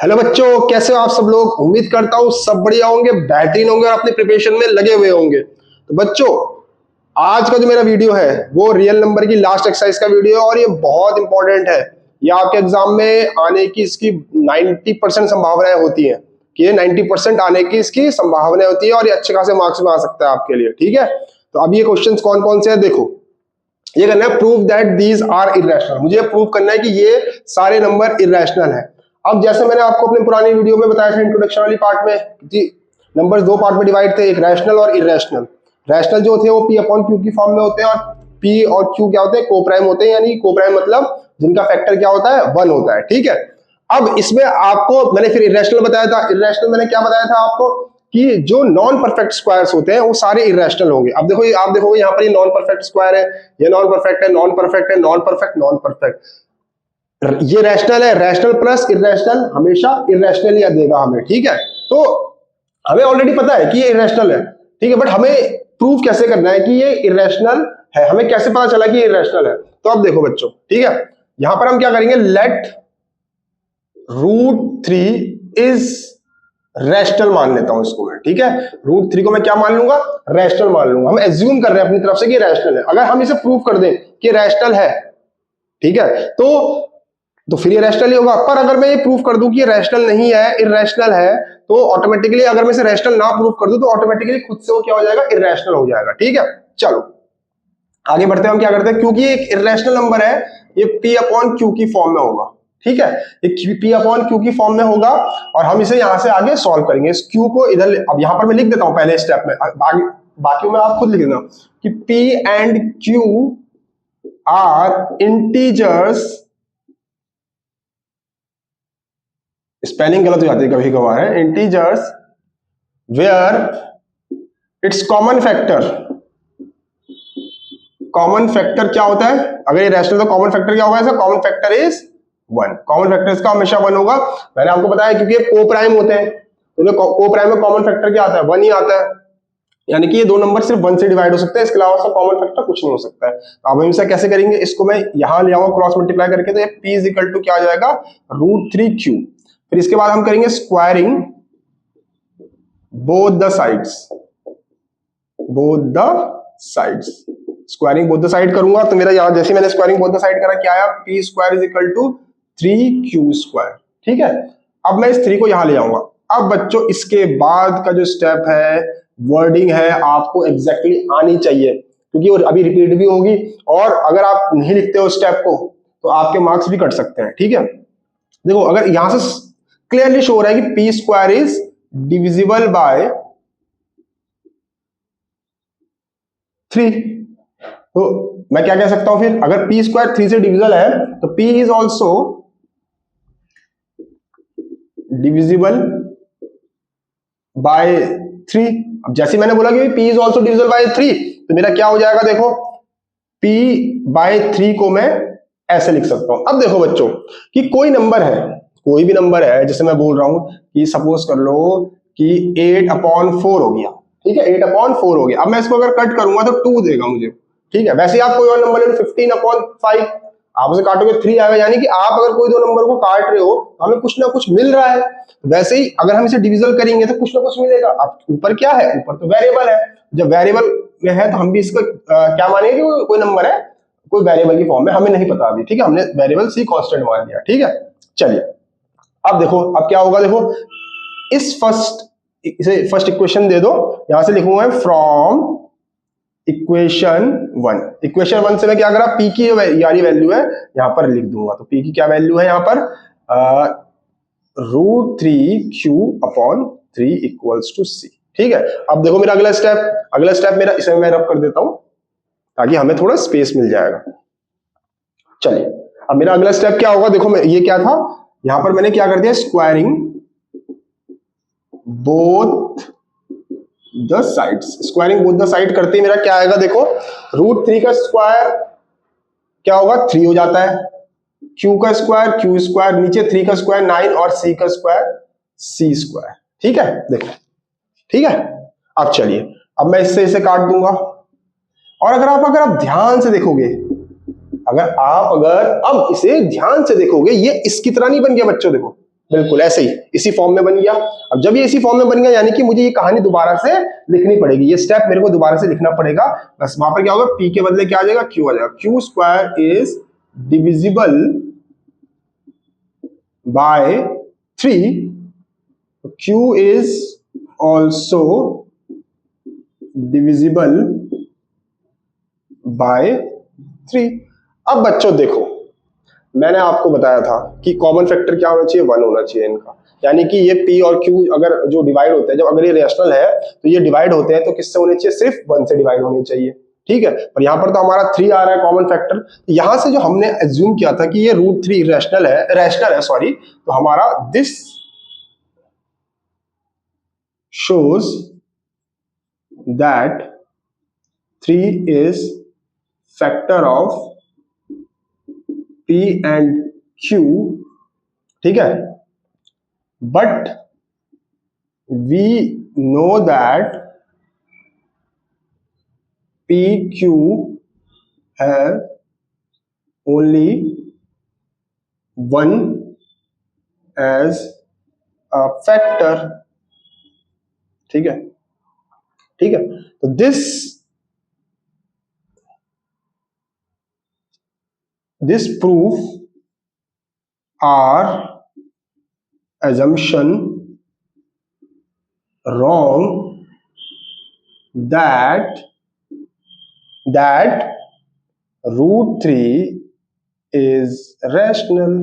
Hello बच्चों, कैसे हो आप सब लोग। उम्मीद करता हूँ सब बढ़िया होंगे, बेहतरीन होंगे और अपनी प्रिपरेशन में लगे हुए होंगे। तो बच्चों, आज का जो मेरा वीडियो है वो रियल नंबर की लास्ट एक्सरसाइज का वीडियो है और ये बहुत इंपॉर्टेंट है। ये आपके एग्जाम में आने की इसकी 90% संभावनाएं होती हैं कि ये 90% आने की इसकी संभावनाएं होती है और ये अच्छे खासे मार्क्स में आ सकता है आपके लिए। ठीक है, तो अब ये क्वेश्चन कौन कौन से हैं देखो। ये करना है prove that these are irrational. मुझे प्रूव करना है कि ये सारे नंबर इरेशनल है। अब जैसे मैंने आपको अपने पुरानी वीडियो में बताया था इंट्रोडक्शन वाली पार्ट में कि नंबर्स दो पार्ट में डिवाइड थे, एक रैशनल और इरेशनल। रैशनल जो थे वो पी अपॉन क्यू की फॉर्म में होते हैं और पी और क्यू क्या होते हैं, कोप्राइम होते हैं। यानी कोप्राइम मतलब जिनका फैक्टर क्या होता है, 1 होता है। ठीक है, अब इसमें आपको मैंने फिर इरेशनल बताया था। इरेशनल मैंने क्या बताया था आपको कि जो नॉन परफेक्ट स्क्वायर्स होते हैं वो सारे इरेशनल होंगे। अब देखो, आप देखोगे यहाँ पर ये नॉन परफेक्ट स्क्वायर है, ये नॉन परफेक्ट है, नॉन परफेक्ट है, नॉन परफेक्ट, नॉन परफेक्ट। ये रैशनल है, रैशनल प्लस इरेशनल हमेशा इरेशनल ही देगा हमें। ठीक है, तो हमें ऑलरेडी पता है कि ये इरेशनल है। ठीक है, बट हमें प्रूव कैसे करना है कि ये इरेशनल है, हमें कैसे पता चला कि ये इरेशनल है। तो अब देखो बच्चों, ठीक है, यहां पर हम क्या करेंगे, लेट √3 इज रैशनल मान लेता हूं इसको मैं। ठीक है, √3 को मैं क्या मान लूंगा, रैशनल मान लूंगा। हम एज्यूम कर रहे हैं अपनी तरफ से कि रैशनल है। अगर हम इसे प्रूव कर दें कि रैशनल है, ठीक है, तो फिर ये रैशनल ही होगा। पर अगर मैं ये प्रूव कर दूं कि ये रैशनल नहीं है, इरैशनल है, तो ऑटोमेटिकली अगर मैं इसे रैशनल ना प्रूव कर दूं तो ऑटोमेटिकली खुद से वो क्या हो जाएगा, इरैशनल हो जाएगा। ठीक है, चलो आगे बढ़ते हैं। हम क्या करते हैं, क्योंकि एक इरैशनल नंबर है, ये पी अपॉन क्यू की फॉर्म में होगा। ठीक है, ये पी अपॉन क्यू की फॉर्म में होगा और हम इसे यहां से आगे सॉल्व करेंगे। इस क्यू को इधर, अब यहां पर मैं लिख देता हूं पहले स्टेप में, बाकी में आप खुद लिख देना कि P and Q are integers. Spelling गलत हो जाती है कभी कभार, है integers where it's common factor. Common factor क्या होता है, अगर ये रैशनल तो कॉमन फैक्टर क्या होगा, इसका common factor is 1। Common factor इसका हमेशा 1 होगा। मैंने आपको बताया क्योंकि ये को-प्राइम होते हैं, तो को-प्राइम में कॉमन फैक्टर क्या आता है, 1 ही आता है। यानी कि ये दो नंबर सिर्फ 1 से डिवाइड हो सकते हैं, इसके अलावा उसका कॉमन फैक्टर कुछ नहीं हो सकता है। तो अब हम इसे कैसे करेंगे, इसको मैं यहां ले आऊंगा क्रॉस मल्टीप्लाई करके, तो ये p इज इक्वल टू क्या आ जाएगा, √3q। फिर इसके बाद हम करेंगे squaring both the sides, both the sides. Squaring both the side करूंगा तो मेरा यहां जैसे मैंने स्क्वायरिंग बोथ द साइड करा, क्या आया, p square is equal to 3q square. ठीक है, अब मैं इस 3 को यहां ले आऊंगा। अब बच्चों इसके बाद का जो स्टेप है, वर्डिंग है, आपको एग्जैक्टली आनी चाहिए क्योंकि वो अभी रिपीट भी होगी और अगर आप नहीं लिखते हो स्टेप को तो आपके मार्क्स भी कट सकते हैं। ठीक है, देखो अगर यहां से क्लियरली शो हो रहा है कि p square is divisible by 3, तो मैं क्या कह सकता हूं फिर, अगर p स्क्वायर 3 से डिविजिबल है तो p is also divisible by 3। अब जैसे मैंने बोला कि p is also divisible by 3, तो मेरा क्या हो जाएगा, देखो p बाय 3 को मैं ऐसे लिख सकता हूं। अब देखो बच्चों कि कोई नंबर है, कोई भी नंबर है, जैसे मैं बोल रहा हूं कि सपोज कर लो कि 8/4 हो गया। ठीक है, 8/4 हो गया। अब मैं इसको अगर कट करूंगा तो 2 देगा मुझे। ठीक है, वैसे ही आप कोई और नंबर ले लो, 15/5, आप उसे काटोगे 3 आएगा। यानी कि आप अगर कोई दो नंबर को काट रहे हो तो हमें कुछ ना कुछ मिल रहा है। वैसे ही अगर हम इसे डिविजल करेंगे तो कुछ ना कुछ मिलेगा। अब ऊपर क्या है, ऊपर तो वेरिएबल है। जब वेरिएबल में है तो हम भी इसको क्या मानेंगे कि कोई नंबर है, कोई वेरिएबल की फॉर्म में, हमें नहीं पता अभी। ठीक है, हमने वेरिएबल सी कांस्टेंट मान लिया। ठीक है, चलिए अब देखो, अब क्या होगा, देखो इस इसे फर्स्ट इक्वेशन दे दो, यहां से लिखूंगा फ्रॉम इक्वेशन 1। इक्वेशन 1 से मैं क्या करा, p की यारी वैल्यू है यहां पर लिख दूंगा। तो p की क्या वैल्यू है यहां पर, √3q/3 इक्वल्स टू c। ठीक है, अब देखो मेरा अगला स्टेप मेरा, इसे मैं रब कर देता हूं ताकि हमें थोड़ा स्पेस मिल जाएगा। चलिए अब मेरा अगला स्टेप क्या होगा, देखो मैं ये क्या था, यहां पर मैंने क्या कर दिया, squaring both the sides. Squaring both the side करते ही मेरा क्या आएगा, देखो √3 का स्क्वायर क्या होगा, 3 हो जाता है, q का स्क्वायर q स्क्वायर, नीचे 3 का स्क्वायर 9 और c का स्क्वायर c स्क्वायर। ठीक है, देखो ठीक है। अब चलिए, अब मैं इससे इसे काट दूंगा और अगर आप ध्यान से देखोगे, अगर अब इसे ध्यान से देखोगे, ये इसकी तरह नहीं बन गया बच्चों। देखो बिल्कुल ऐसे ही इसी फॉर्म में बन गया। अब जब ये इसी फॉर्म में बन गया यानी कि मुझे ये कहानी दोबारा से लिखनी पड़ेगी, ये स्टेप मेरे को दोबारा से लिखना पड़ेगा। बस वहां पर क्या होगा, पी के बदले क्या आ जाएगा, क्यू आ जाएगा। Q square is divisible by 3, Q is also divisible by 3। अब बच्चों देखो, मैंने आपको बताया था कि कॉमन फैक्टर क्या होना चाहिए, 1 होना चाहिए इनका। यानी कि ये P और Q अगर जो डिवाइड होते हैं, जब अगर ये रेशनल है तो ये डिवाइड होते हैं तो किससे होने चाहिए, सिर्फ 1 से डिवाइड होने चाहिए। ठीक है, पर यहां पर तो हमारा 3 आ रहा है कॉमन फैक्टर। यहां से जो हमने एज्यूम किया था कि ये √3 रैशनल है सॉरी, तो हमारा this shows that 3 is factor of P and Q, ठीक है, but we know that PQ है ओनली 1 एज अ फैक्टर। ठीक है, ठीक है, तो this proof our assumption wrong that √3 is rational।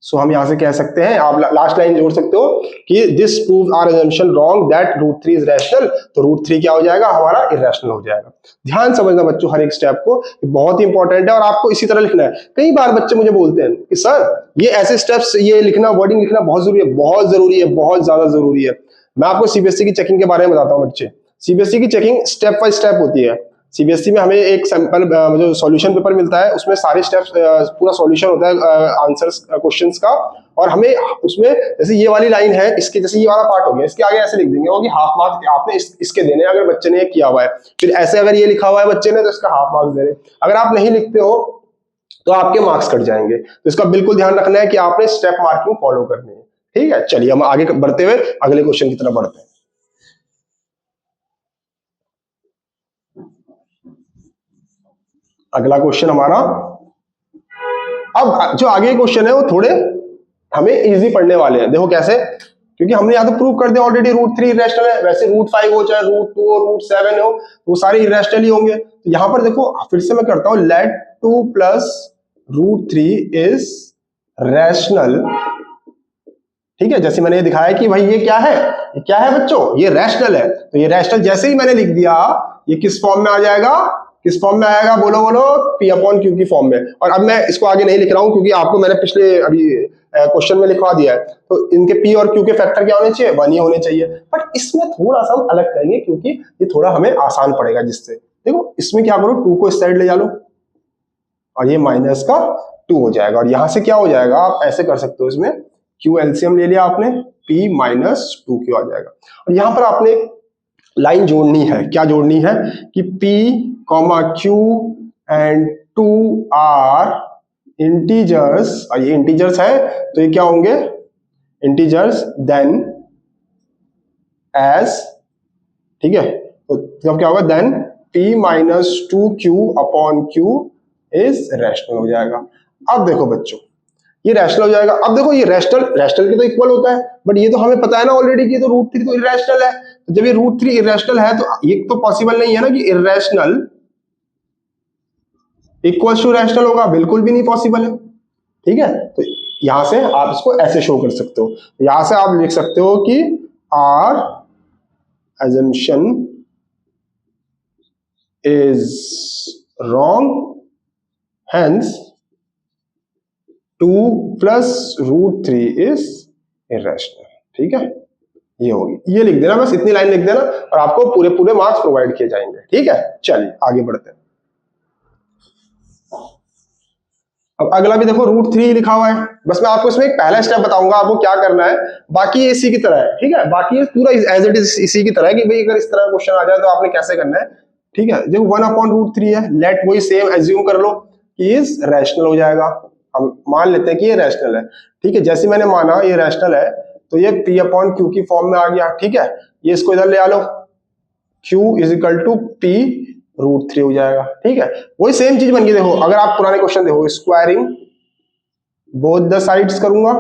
सो हम यहां से कह सकते हैं, आप लास्ट लाइन जोड़ सकते हो कि this prove our assumption wrong that √3 is rational, तो √3 क्या हो जाएगा, हमारा इरेशनल हो जाएगा। ध्यान समझना बच्चों हर एक स्टेप को, बहुत ही इंपॉर्टेंट है और आपको इसी तरह लिखना है। कई बार बच्चे मुझे बोलते हैं कि सर ये ऐसे स्टेप्स, ये लिखना, वर्डिंग लिखना बहुत जरूरी है, बहुत जरूरी है, बहुत ज्यादा जरूरी है। मैं आपको सीबीएसई की चेकिंग के बारे में बताता हूँ बच्चे। सीबीएसई की चेकिंग स्टेप बाय स्टेप होती है। सीबीएसई में हमें एक सैंपल जो सॉल्यूशन पेपर मिलता है, उसमें सारे स्टेप्स पूरा सॉल्यूशन होता है आंसर्स क्वेश्चंस का, और हमें उसमें जैसे ये वाली लाइन है, इसके जैसे ये वाला पार्ट हो गया, इसके आगे ऐसे लिख देंगे कि हाफ मार्क्स आपने इसके देने अगर बच्चे ने किया हुआ है। फिर ऐसे अगर ये लिखा हुआ है बच्चे ने तो इसका हाफ मार्क्स देने। अगर आप नहीं लिखते हो तो आपके मार्क्स कट जाएंगे। तो इसका बिल्कुल ध्यान रखना है कि आपने स्टेप मार्किंग फॉलो करनी है। ठीक है, चलिए हम आगे बढ़ते हुए अगले क्वेश्चन की तरफ बढ़ते हैं। अगला क्वेश्चन हमारा, अब जो आगे क्वेश्चन है वो थोड़े हमें इजी पढ़ने वाले हैं। देखो कैसे, क्योंकि हमने यहां तो प्रूव कर दिया ऑलरेडी √3 इरेशनल है। वैसे √5 हो चाहे √2 हो √7 हो, वो सारे इरेशनल ही होंगे। तो यहां पर देखो फिर से मैं करता हूं, लेट 2 + √3 इज रैशनल। ठीक है, जैसे मैंने दिखाया कि भाई ये क्या है, ये क्या है बच्चों, ये रैशनल है। तो ये रैशनल जैसे ही मैंने लिख दिया, ये किस फॉर्म में आ जाएगा, किस फॉर्म में आएगा, बोलो बोलो, P/Q की फॉर्म में। और अब मैं इसको आगे नहीं लिख रहा हूं क्योंकि आपको मैंने पिछले अभी क्वेश्चन में लिखवा दिया है। तो इनके P और Q के फैक्टर क्या होने चाहिए, 1 ही होने चाहिए। बट इसमें थोड़ा सा हम अलग करेंगे क्योंकि ये थोड़ा हमें आसान पड़ेगा। जिससे देखो इसमें क्या करो, 2 को इस साइड ले जा लो और ये माइनस का 2 हो जाएगा। और यहां से क्या हो जाएगा, आप ऐसे कर सकते हो, इसमें Q एलसीएम ले लिया आपने, P - 2Q आ जाएगा। और यहां पर आपने लाइन जोड़नी है, क्या जोड़नी है कि P, Q and 2 are integers, और ये इंटीजर्स है तो ये क्या होंगे, इंटीजर्स, देन एज, ठीक है, तो तब क्या होगा, then P - 2Q/Q is rational हो जाएगा। अब देखो बच्चों ये रैशनल हो जाएगा। अब देखो ये रैशनल के तो इक्वल होता है, बट ये तो हमें पता है ना ऑलरेडी कि तो √3 तो इरेशनल है। तो जब ये √3 इरेशनल है तो ये तो पॉसिबल नहीं है ना कि इरेशनल इक्वल टू रैशनल होगा, बिल्कुल भी नहीं पॉसिबल है। ठीक है, तो यहां से आप इसको ऐसे शो कर सकते हो। यहां से आप लिख सकते हो कि are assumption is wrong, hence 2 + √3 is irrational। ठीक है, ये होगी, ये लिख देना, बस इतनी लाइन लिख देना और आपको पूरे पूरे मार्क्स प्रोवाइड किए जाएंगे। ठीक है, चलिए आगे बढ़ते हैं। अब अगला भी देखो √3 लिखा हुआ है। बस मैं आपको इसमें एक पहला स्टेप बताऊंगा आपको क्या करना है, बाकी ये इसी की तरह है। ठीक है, बाकी ये पूरा एज इट इज इसी की तरह है कि भाई अगर इस तरह क्वेश्चन आ जाए तो आपने कैसे करना है। ठीक है, जो 1/√3 है, लेट वही सेम एज्यूम कर लो कि इज रैशनल हो जाएगा। हम मान लेते हैं कि ये रैशनल है, ठीक है। जैसे मैंने माना ये रैशनल है तो ये P अपॉन क्यू की फॉर्म में आ गया, ठीक है। ये इसको इधर ले आ लो, Q is equal to P √3 हो जाएगा, ठीक है। वही सेम चीज बन गई। देखो अगर आप पुराने क्वेश्चन देखो, स्क्वायरिंग बोथ द साइड्स करूंगा,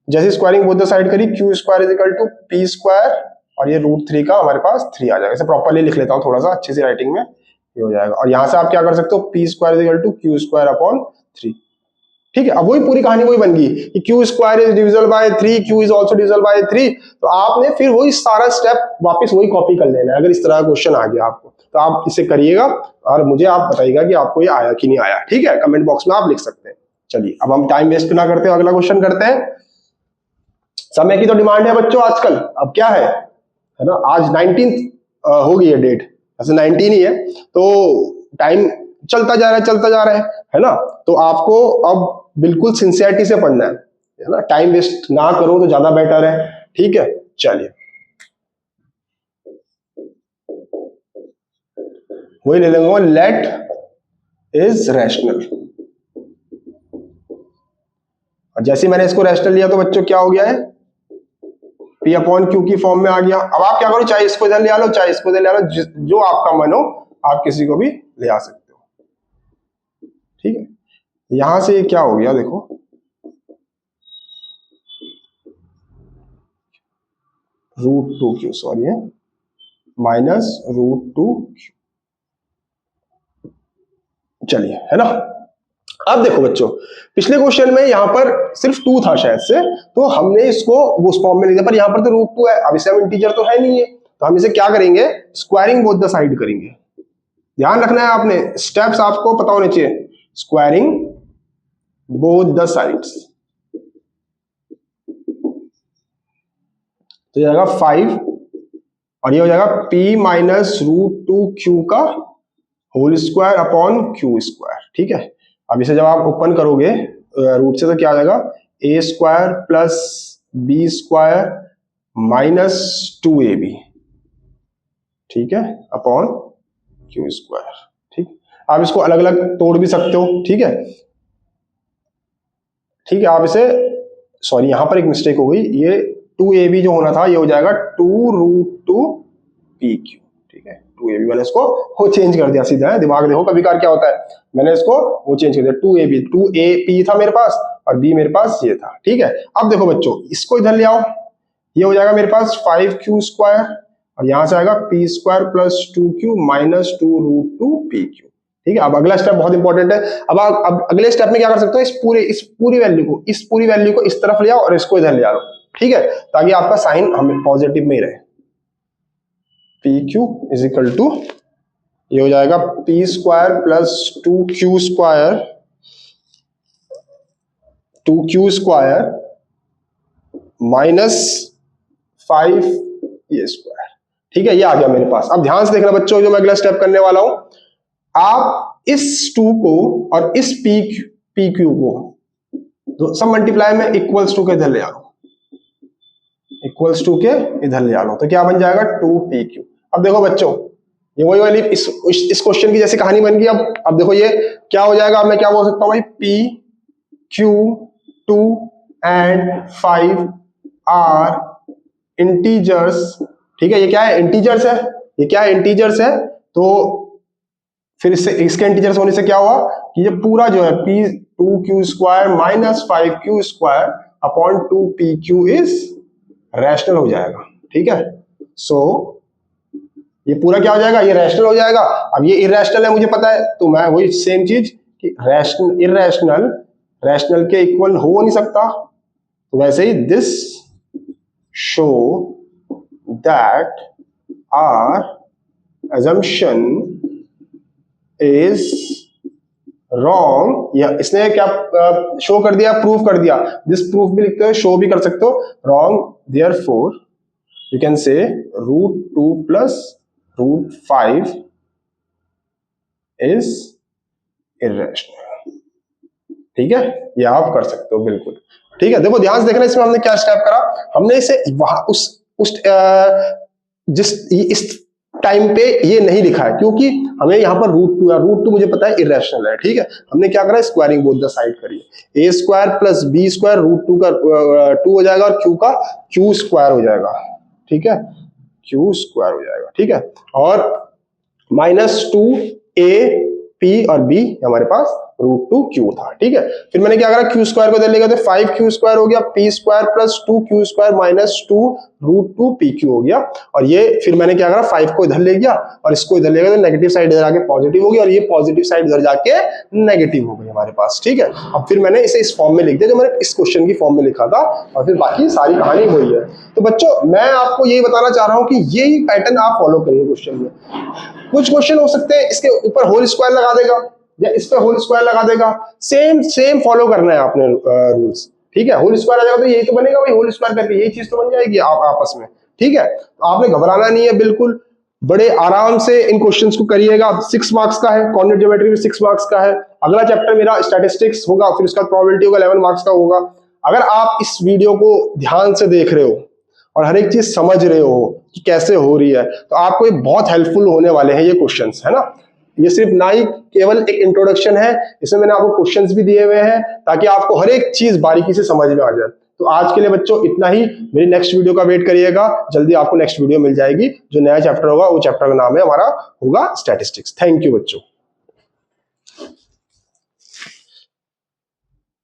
जैसे स्क्वायरिंग बोथ द साइड करी, Q square is equal to P square और ये √3 का हमारे पास 3 आ जाएगा। इसे प्रॉपर्ली लिख लेता हूं थोड़ा सा अच्छी सी राइटिंग में, ये हो जाएगा। और यहां से आप क्या कर सकते हो, P square is equal to Q square upon 3, ठीक है। अब वही पूरी कहानी वही बन गई कि Q square is divisible by 3, Q is also divisible by 3। तो आपने फिर वही सारा स्टेप वापस वही कॉपी कर लेना है। अगर इस तरह का क्वेश्चन आ गया आपको तो आप इसे करिएगा और मुझे आप बताइएगा कि आपको ये आया कि नहीं आया, ठीक है। कमेंट बॉक्स में आप लिख सकते हैं। चलिए अब हम टाइम वेस्ट ना करते हुए अगला क्वेश्चन करते हैं। समय की तो डिमांड है बच्चों आजकल। अब क्या है ना, आज 19 हो गई है डेट, ऐसे 19 ही है, तो टाइम चलता जा रहा है, चलता जा रहा है ना। तो आपको अब बिल्कुल सिंसियरिटी से पढ़ना है ना, टाइम वेस्ट ना करो तो ज्यादा बेटर है, ठीक है। चलिए वही ले लेंगे, लेट इज रैशनल। और जैसे मैंने इसको रैशनल लिया तो बच्चों क्या हो गया है, P अपॉन क्यू की फॉर्म में आ गया। अब आप क्या करो, चाहे इसको इधर ले आ लो, चाहे इसको इधर ले आ लो, जो आपका मन हो आप किसी को भी ले आ सकते हो, ठीक है। यहां से क्या हो गया देखो, √2Q, सॉरी है, माइनस √2Q। चलिए है ना। अब देखो बच्चों, पिछले क्वेश्चन में यहां पर सिर्फ 2 था शायद से, तो हमने इसको उस फॉर्म में लिखा, पर यहां पर तो √2 है। अब इसे हम इंटीजर तो है नहीं है, तो हम इसे क्या करेंगे, स्क्वायरिंग बोथ द साइड करेंगे। ध्यान रखना है आपने, स्टेप्स आपको पता होने चाहिए। स्क्वायरिंग बोथ द साइड्स, तो जाएगा 5 और ये हो जाएगा P माइनस √2Q का whole square upon Q square, ठीक है। अब इसे जब आप ओपन करोगे रूट से तो क्या आ जाएगा, a square plus b square minus 2ab, ठीक है, अपॉन Q स्क्वायर, ठीक। आप इसको अलग अलग तोड़ भी सकते हो, ठीक है, ठीक है। आप इसे, सॉरी यहां पर एक मिस्टेक हो गई, ये 2ab जो होना था ये हो जाएगा 2√2pq, ठीक है। 2ab मैंने इसको वो चेंज कर दिया सीधा, है दिमाग देखो कभी कभार क्या होता है, मैंने इसको वो चेंज कर दिया, 2ab था मेरे पास और b मेरे पास ये था, ठीक है। अब देखो बच्चों इसको इधर ले आओ, ये हो जाएगा मेरे पास 5q स्क्वायर और यहां से आएगा p square plus 2q minus 2√2pq, ठीक है। अब अगला स्टेप बहुत इंपॉर्टेंट है। अब अगले स्टेप में क्या कर सकते हो, इस पूरी वैल्यू को इस तरफ ले आओ और इसको इधर ले आओ, ठीक है, ताकि आपका साइन हमें पॉजिटिव में ही रहे। PQ इज इक्वल टू, ये हो जाएगा P square plus 2Q square minus 5 ये स्क्वायर, ठीक है। ये आ गया मेरे पास। अब ध्यान से देखना बच्चों, जो मैं अगला स्टेप करने वाला हूं, आप इस 2 को और इस PQ को तो सब मल्टीप्लाई में इक्वल्स टू के इधर ले आओ, इक्वल्स टू के इधर ले आओ, तो क्या बन जाएगा 2PQ। अब देखो बच्चों, ये वही वाली इस क्वेश्चन की जैसी कहानी बन गई। अब देखो ये क्या हो जाएगा, मैं क्या बोल सकता हूँ भाई, PQ 2 एंड 5 आर इंटीजर्स, ठीक है। ये क्या है, इंटीजर्स है, ये क्या है, इंटीजर्स है। तो फिर इसके इंटीजर्स होने से क्या हुआ कि ये पूरा जो है P2Q square minus 5Q square upon 2PQ is rational हो जाएगा, ठीक है। सो ये पूरा क्या हो जाएगा, ये रैशनल हो जाएगा। अब ये इरैशनल है मुझे पता है, तो मैं वही सेम चीज कि रैशनल इरैशनल रैशनल के इक्वल हो नहीं सकता, तो वैसे ही this show that our assumption is wrong, या इसने क्या शो कर दिया, प्रूव कर दिया। दिस प्रूफ भी लिखते हो, शो भी कर सकते हो, wrong, therefore you can say √2 plus √5 is irrational, ठीक है। ये आप कर सकते हो बिल्कुल, ठीक है। देखो ध्यान से देखना, इसमें हमने क्या स्टेप करा, हमने इसे वहां उस टाइम पे ये नहीं लिखा है क्योंकि हमें यहाँ पर √2 है, √2 मुझे पता है इरेशनल है, ठीक है। हमने क्या करा, स्क्वायरिंग बोथ द साइड करी, a square plus b square √2 का 2 हो जाएगा और q का q स्क्वायर हो जाएगा, ठीक है, q स्क्वायर हो जाएगा, ठीक है। और -2a p और b हमारे पास √2q था, ठीक है। फिर मैंने क्या करा, q स्क्वायर को इधर ले गया तो 5q स्क्वायर हो गया, p square plus 2q square minus 2 √2pq हो गया। और ये फिर मैंने क्या करा, 5 को इधर ले गया और इसको इधर ले गया तो नेगेटिव साइड इधर आके पॉजिटिव होगी और ये पॉजिटिव साइड इधर जाके नेगेटिव हो गई हमारे पास, ठीक है। अब फिर मैंने इसे इस फॉर्म में लिख दिया जो मैंने इस क्वेश्चन की फॉर्म में लिखा था और फिर बाकी सारी कहानी वही है। तो बच्चों मैं आपको यही बताना चाह रहा हूं कि यही पैटर्न आप फॉलो करिए क्वेश्चन में। कुछ क्वेश्चन हो सकते हैं इसके ऊपर होल स्क्वायर लगा देगा या इस पे होल स्क्वायर लगा देगा, सेम फॉलो करना है आपने रूल्स, ठीक है। होल स्क्वायर आ जाएगा तो यही तो बनेगा भाई, होल स्क्वायर करके यही चीज तो बन जाएगी आपस में, ठीक है। तो आपने घबराना नहीं है, बिल्कुल बड़े आराम से इन क्वेश्चंस को करिएगा। 6 मार्क्स का है, कोऑर्डिनेट ज्योमेट्री में 6 मार्क्स का है। अगला चैप्टर मेरा स्टैटिस्टिक्स होगा, फिर उसका प्रोबेबिलिटी होगा, 11 मार्क्स का होगा। अगर आप इस वीडियो को ध्यान से देख रहे हो और हर एक चीज समझ रहे हो कि कैसे हो रही है तो आपको ये बहुत हेल्पफुल होने वाले हैं ये क्वेश्चंस, है ना। ये सिर्फ ना ही केवल एक इंट्रोडक्शन है, इसमें मैंने आपको क्वेश्चंस भी दिए हुए हैं ताकि आपको हर एक चीज बारीकी से समझ में आ जाए। तो आज के लिए बच्चों इतना ही, मेरी नेक्स्ट वीडियो का वेट करिएगा, जल्दी आपको नेक्स्ट वीडियो मिल जाएगी। जो नया चैप्टर होगा वो चैप्टर का नाम है हमारा होगा स्टैटिस्टिक्स। थैंक यू बच्चों।